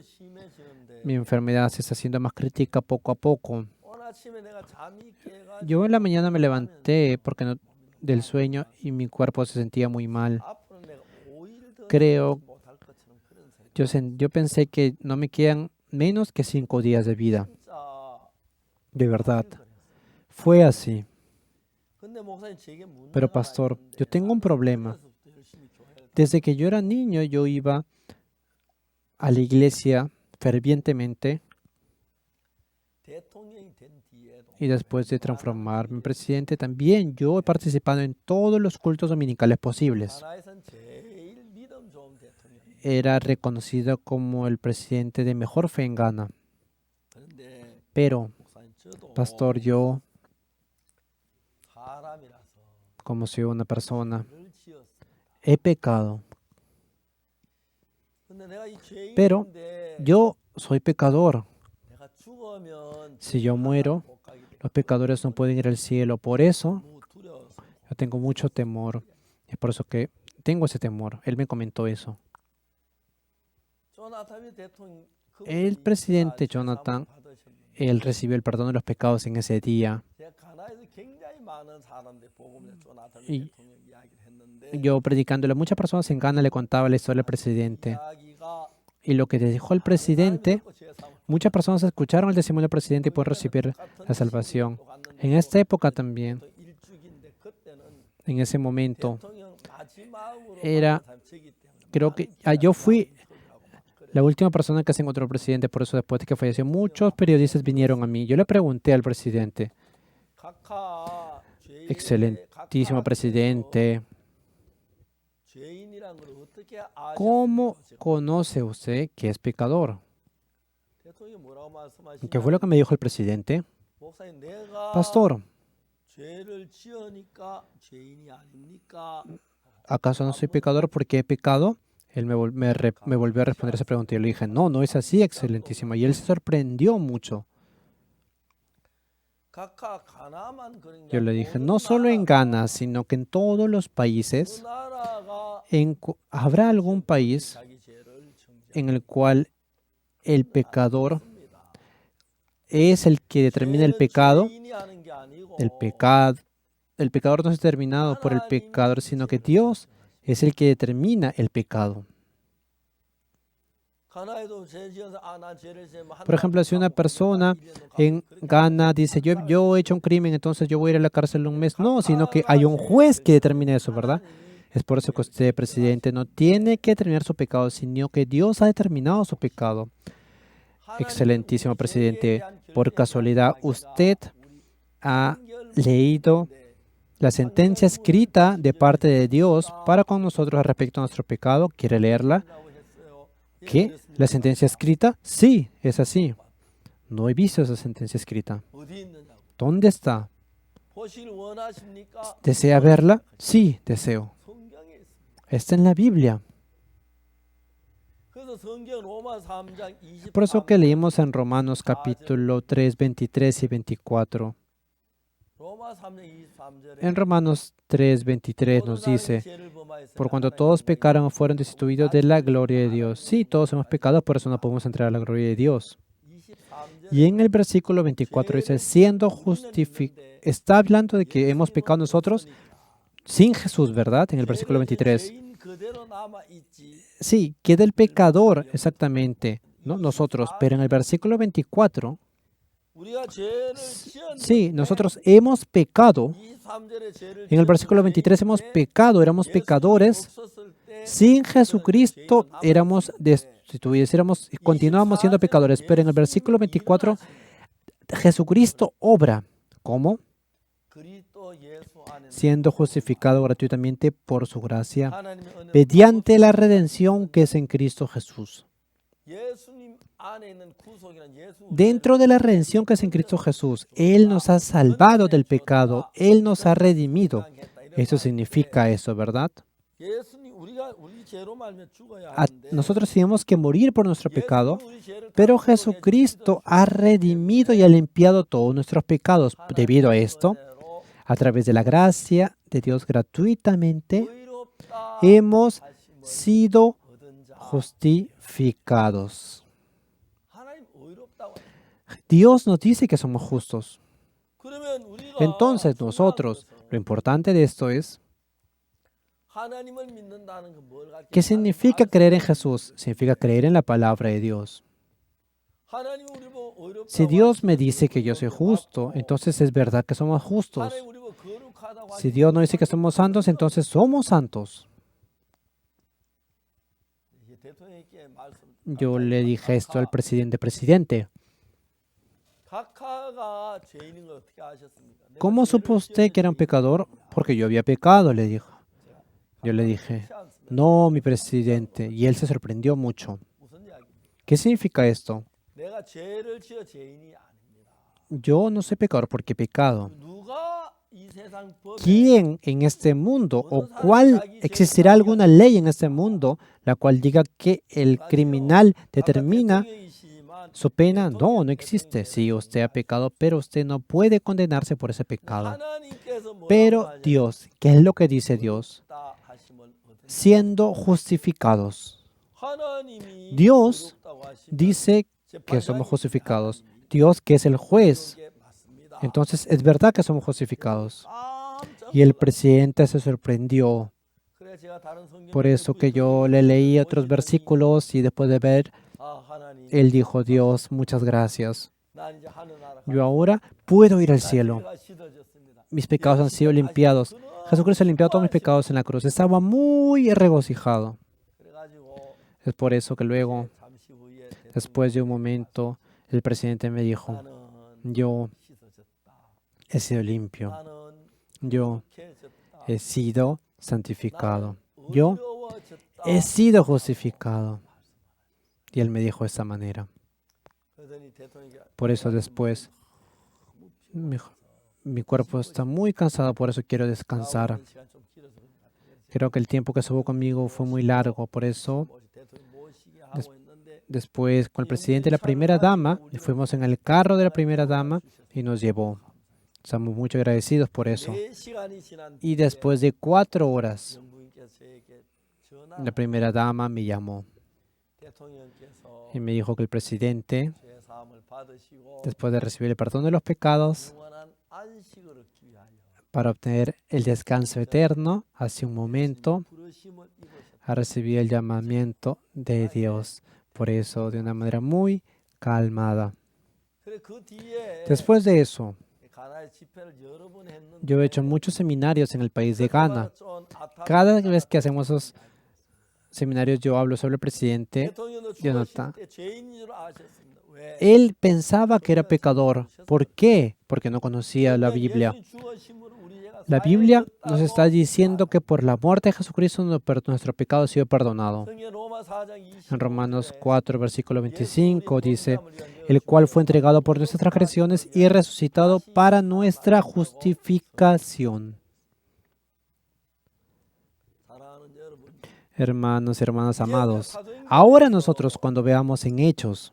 Mi enfermedad se está haciendo más crítica poco a poco. Yo en la mañana me levanté del sueño y mi cuerpo se sentía muy mal. Yo pensé que no me quedan menos que 5 días de vida. De verdad, fue así. Pero pastor, yo tengo un problema. Desde que yo era niño, yo iba a la iglesia fervientemente y después de transformarme en presidente también yo he participado en todos los cultos dominicales posibles. Era reconocido como el presidente de mejor fe en Ghana. Pero, pastor, yo, como soy una persona, he pecado. Pero yo soy pecador. Si yo muero, los pecadores no pueden ir al cielo. Por eso, yo tengo mucho temor. Es por eso que tengo ese temor. Él me comentó eso. El presidente Jonathan, él recibió el perdón de los pecados en ese día. Y yo predicándole a muchas personas en Ghana le contaba la historia del presidente. Y lo que dijo el presidente, muchas personas escucharon el testimonio del presidente y pudieron recibir la salvación. En esta época también, en ese momento, creo que yo fui la última persona que se encontró el presidente, por eso después de que falleció, muchos periodistas vinieron a mí. Yo le pregunté al presidente, excelentísimo presidente, ¿cómo conoce usted que es pecador? ¿Qué fue lo que me dijo el presidente? Pastor, ¿acaso no soy pecador porque he pecado? Él me volvió a responder esa pregunta y yo le dije, no, no es así, excelentísima. Y él se sorprendió mucho. Yo le dije, no solo en Ghana, sino que en todos los países, ¿habrá algún país en el cual el pecador es el que determina el pecado? El pecador no es determinado por el pecador, sino que Dios es el que determina el pecado. Por ejemplo, si una persona en Ghana dice, yo he hecho un crimen, entonces yo voy a ir a la cárcel un mes. No, sino que hay un juez que determina eso, ¿verdad? Es por eso que usted, presidente, no tiene que determinar su pecado, sino que Dios ha determinado su pecado. Excelentísimo presidente, por casualidad, ¿usted ha leído la sentencia escrita de parte de Dios para con nosotros respecto a nuestro pecado? ¿Quiere leerla? ¿Qué? ¿La sentencia escrita? Sí, es así. No he visto esa sentencia escrita. ¿Dónde está? ¿Desea verla? Sí, deseo. Está en la Biblia. Por eso que leímos en Romanos capítulo 3, 23 y 24. En Romanos 3, 23 nos dice, por cuanto todos pecaron fueron destituidos de la gloria de Dios. Sí, todos hemos pecado, por eso no podemos entrar a la gloria de Dios. Y en el versículo 24 dice, siendo justificados, está hablando de que hemos pecado nosotros sin Jesús, ¿verdad? En el versículo 23. Sí, queda el pecador, exactamente, ¿no? Nosotros. Pero en el versículo 24, sí, nosotros hemos pecado. En el versículo 23 hemos pecado, éramos pecadores. Sin Jesucristo éramos destituidos, continuamos siendo pecadores. Pero en el versículo 24, Jesucristo obra. ¿Cómo? Siendo justificado gratuitamente por su gracia, mediante la redención que es en Cristo Jesús. Dentro de la redención que es en Cristo Jesús, Él nos ha salvado del pecado, Él nos ha redimido. Eso significa eso, ¿verdad? Nosotros tenemos que morir por nuestro pecado, pero Jesucristo ha redimido y ha limpiado todos nuestros pecados. Debido a esto, a través de la gracia de Dios gratuitamente, hemos sido justificados. Dios nos dice que somos justos. Entonces nosotros, lo importante de esto es, ¿qué significa creer en Jesús? Significa creer en la palabra de Dios. Si Dios me dice que yo soy justo, entonces es verdad que somos justos. Si Dios no dice que somos santos, entonces somos santos. Yo le dije esto al presidente. ¿Cómo supo usted que era un pecador? Porque yo había pecado, le dijo. Yo le dije, no, mi presidente. Y él se sorprendió mucho. ¿Qué significa esto? Yo no soy pecador porque he pecado. ¿Quién en este mundo o cuál existirá alguna ley en este mundo la cual diga que el criminal determina su pena? No, no existe. Sí, usted ha pecado, pero usted no puede condenarse por ese pecado. Pero Dios, ¿qué es lo que dice Dios? Siendo justificados. Dios dice que somos justificados. Dios, que es el juez. Entonces, es verdad que somos justificados. Y el presidente se sorprendió. Por eso que yo le leí otros versículos y después de ver, él dijo, Dios, muchas gracias. Yo ahora puedo ir al cielo. Mis pecados han sido limpiados. Jesucristo ha limpiado todos mis pecados en la cruz. Estaba muy regocijado. Es por eso que luego, después de un momento, el presidente me dijo, yo he sido limpio. Yo he sido santificado. Yo he sido justificado. Y él me dijo de esta manera. Por eso después, mi cuerpo está muy cansado, por eso quiero descansar. Creo que el tiempo que estuvo conmigo fue muy largo, por eso después con el presidente y la primera dama, fuimos en el carro de la primera dama y nos llevó. Estamos muy agradecidos por eso. Y después de 4 horas, la primera dama me llamó y me dijo que el presidente, después de recibir el perdón de los pecados, para obtener el descanso eterno, hace un momento, ha recibido el llamamiento de Dios Por eso, de una manera muy calmada. Después de eso, yo he hecho muchos seminarios en el país de Ghana. Cada vez que hacemos esos seminarios, yo hablo sobre el presidente Jonathan. Él pensaba que era pecador. ¿Por qué? Porque no conocía la Biblia. La Biblia nos está diciendo que por la muerte de Jesucristo nuestro pecado ha sido perdonado. En Romanos 4, versículo 25 dice, el cual fue entregado por nuestras transgresiones y resucitado para nuestra justificación. Hermanos y hermanas amados, ahora nosotros cuando veamos en Hechos,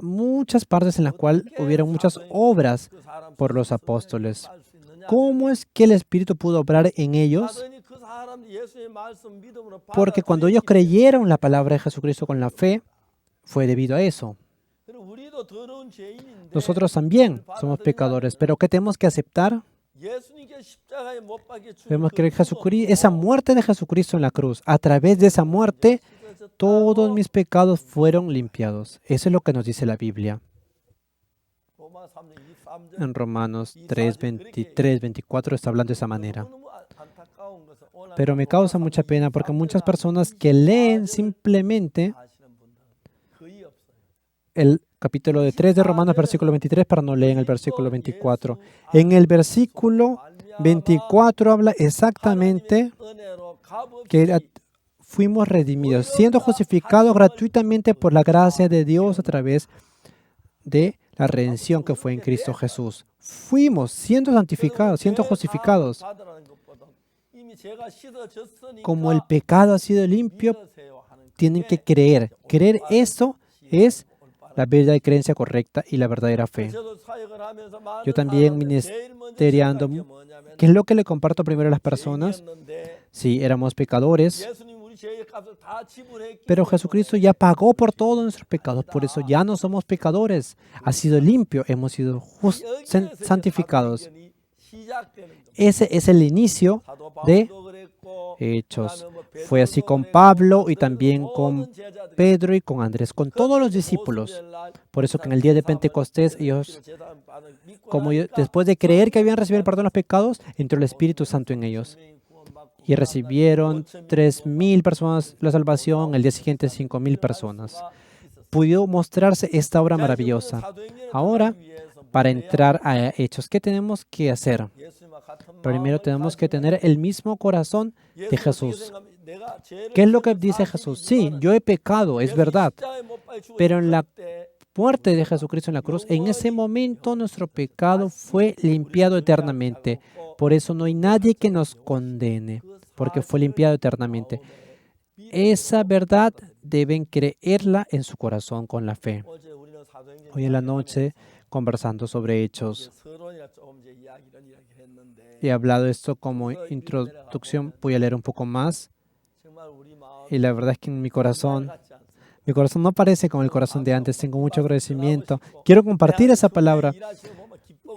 muchas partes en las cuales hubieron muchas obras por los apóstoles. ¿Cómo es que el Espíritu pudo obrar en ellos? Porque cuando ellos creyeron la palabra de Jesucristo con la fe, fue debido a eso. Nosotros también somos pecadores, pero ¿qué tenemos que aceptar? Tenemos que Jesucristo, esa muerte de Jesucristo en la cruz. A través de esa muerte, todos mis pecados fueron limpiados. Eso es lo que nos dice la Biblia. En Romanos 3, 23, 24 está hablando de esa manera. Pero me causa mucha pena porque muchas personas que leen simplemente el capítulo 3 de Romanos, versículo 23, pero no leen el versículo 24. En el versículo 24 habla exactamente que fuimos redimidos, siendo justificados gratuitamente por la gracia de Dios a través de la redención que fue en Cristo Jesús. Fuimos siendo santificados, siendo justificados. Como el pecado ha sido limpio, tienen que creer. Creer eso es la verdad y creencia correcta y la verdadera fe. Yo también ministeriando, ¿qué es lo que le comparto primero a las personas? Sí, éramos pecadores, pero Jesucristo ya pagó por todos nuestros pecados, por eso ya no somos pecadores. Ha sido limpio, hemos sido santificados. Ese es el inicio de Hechos. Fue así con Pablo y también con Pedro y con Andrés, con todos los discípulos. Por eso que en el día de Pentecostés, ellos, después de creer que habían recibido el perdón de los pecados, entró el Espíritu Santo en ellos. Y recibieron 3,000 personas la salvación, el día siguiente 5,000 personas. Pudo mostrarse esta obra maravillosa. Ahora, para entrar a Hechos, ¿qué tenemos que hacer? Primero tenemos que tener el mismo corazón de Jesús. ¿Qué es lo que dice Jesús? Sí, yo he pecado, es verdad. Pero en la muerte de Jesucristo en la cruz, en ese momento nuestro pecado fue limpiado eternamente. Por eso no hay nadie que nos condene, porque fue limpiado eternamente. Esa verdad deben creerla en su corazón con la fe. Hoy en la noche, conversando sobre Hechos, he hablado esto como introducción. Voy a leer un poco más. Y la verdad es que en mi corazón no parece como el corazón de antes. Tengo mucho agradecimiento. Quiero compartir esa palabra.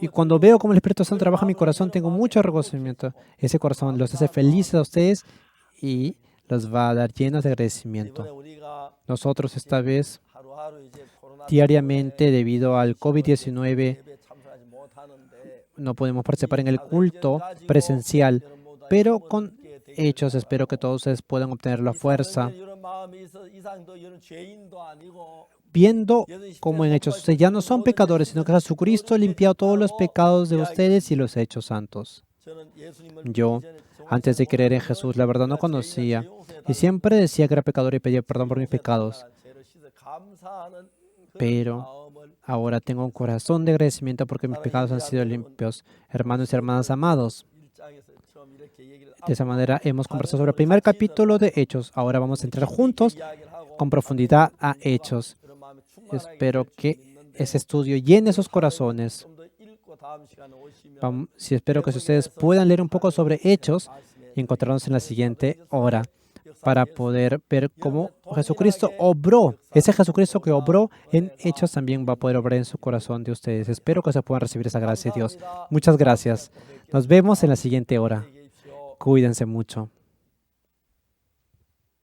Y cuando veo cómo el Espíritu Santo trabaja en mi corazón, tengo mucho reconocimiento. Ese corazón los hace felices a ustedes y los va a dar llenos de agradecimiento. Nosotros esta vez, diariamente, debido al COVID-19, no podemos participar en el culto presencial, pero con Hechos espero que todos ustedes puedan obtener la fuerza. Viendo cómo en Hechos ustedes ya no son pecadores, sino que Jesucristo ha limpiado todos los pecados de ustedes y los ha hecho santos. Yo, antes de creer en Jesús, la verdad no conocía y siempre decía que era pecador y pedía perdón por mis pecados. Pero ahora tengo un corazón de agradecimiento porque mis pecados han sido limpios. Hermanos y hermanas amados, de esa manera hemos conversado sobre el primer capítulo de Hechos. Ahora vamos a entrar juntos con profundidad a Hechos. Espero que ese estudio llene sus corazones. Espero que ustedes puedan leer un poco sobre Hechos y encontrarnos en la siguiente hora para poder ver cómo Jesucristo obró. Ese Jesucristo que obró en Hechos también va a poder obrar en su corazón de ustedes. Espero que se puedan recibir esa gracia de Dios. Muchas gracias. Nos vemos en la siguiente hora. Cuídense mucho.